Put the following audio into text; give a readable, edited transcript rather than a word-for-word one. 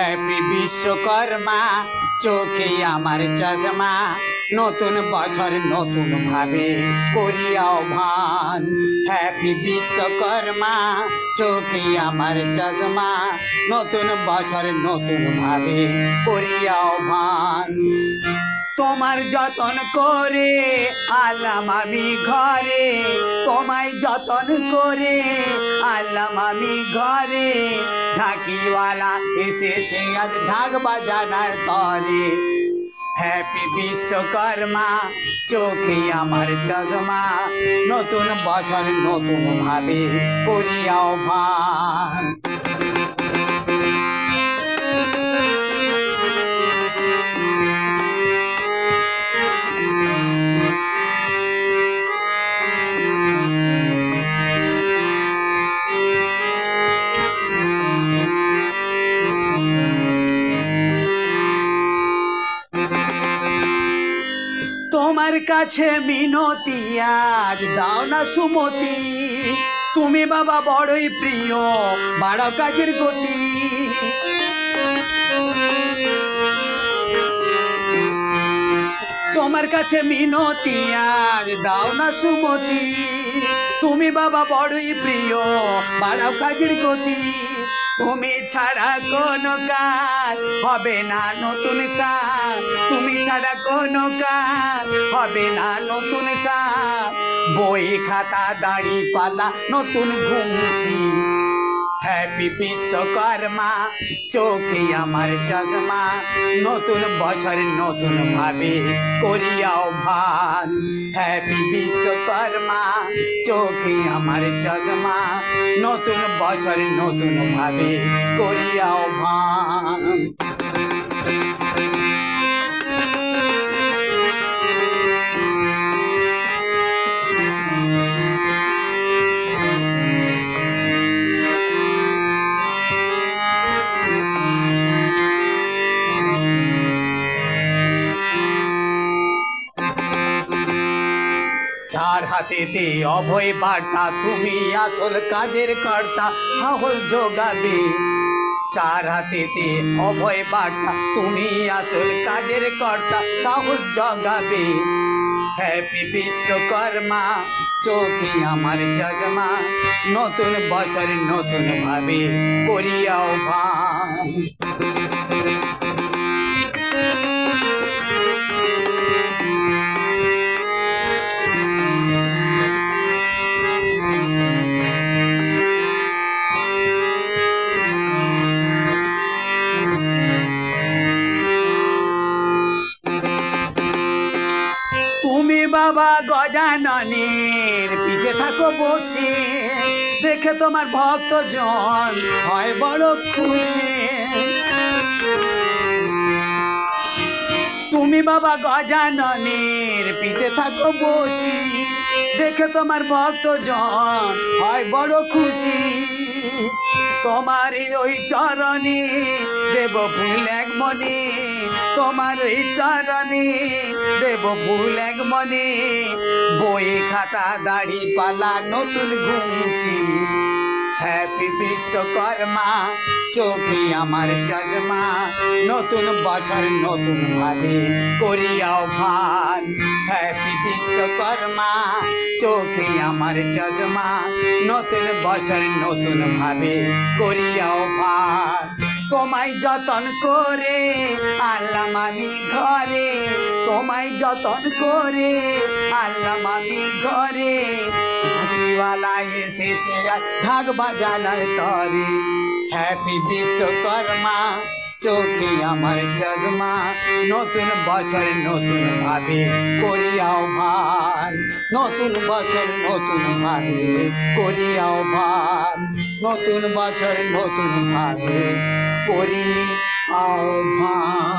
Happy Vishwakarma চোখে আমার চশমা নতুন বছর নতুন ভাবে করি আহ্বান। হ্যাপি বিশ্বকর্মা চোখে আমার চশমা নতুন বছর নতুন ভাবে করি আহ্বান। তোমার যতন করে আনলাম আমি ঘরে, তোমায় যতন করে আনলাম আমি ঘরে। ঢাকিওয়ালা এসেছে আজ ঢাক বাজানার তরে। হ্যাপি বিশ্বকর্মা চোখে আমার চশমা নতুন বছর নতুন ভাবে করি আহ্বান। তোমার কাছে মিনতি আজ দাও না সুমতি, তুমি বাবা বড়ই প্রিয় বাড়াও কাজের গতি। তোমার কাছে মিনতি আজ দাও না সুমতি, তুমি বাবা বড়ই প্রিয় বাড়াও কাজের গতি। তুমি ছাড়া কোনো কাজ হবে না নতুন সাজ, তুমি ছাড়া কোনো কাজ হবে না নতুন সাজ। বই খাতা দাড়ি পাল্লা নতুন ঘুমছি। হ্যাপি বিশ্বকর্মা চোখে আমার চশমা নতুন বছর নতুন ভাবে করি আহ্বান। হ্যাপি বিশ্বকর্মা চোখে আমার চশমা নতুন বছর নতুন ভাবে করি আহ্বান। চার হাতেতে অভয় বার্তা, তুমি আসল কাজের কর্তা সাহস যোগাবে। চার হাতেতে অভয় বার্তা, তুমি আসল কাজের কর্তা সাহস জগাবে। হ্যাপি বিশ্বকর্মা চোখে আমার চশমা নতুন বছর নতুন ভাবে করি আহ্বান। তুমি বাবা গজাননের পিঠে থাকো বসে, দেখে তোমার ভক্তজন হয় বড় খুশি। তুমি বাবা গজাননের পিঠে থাকো বসে, দেখে তোমার ভক্তজন হয় বড় খুশি। তোমার ওই চরণে দেব ফুল এক মনে, তোমার ওই চরণে দেব ফুল এক মনে। বই খাতা দাড়ি পালা নতুন ঘুমছি। হ্যাপি বিশ্বকর্মা চোখে আমার চশমা নতুন বছর নতুন ভাবে করি আহ্বান। হ্যাপি বিশ্বকর্মা চোখে আমার চশমা নতুন বছর নতুন ভাবে করি আহ্বান। তোমায় যতন করে আনলাম আমি ঘরে, তোমায় যতন করে আনলাম আমি ঘরে। ঢাকিওয়ালা এসেছে ঢাক বাজানার তরে। হ্যাপি বিশ্বকর্মা চোখে আমার চশমা নতুন বছর নতুন ভাবে করি আহ্বান। নতুন বছর নতুন ভাবে করি আহ্বান। নতুন বছর নতুন ভাবে করি আহ্বান।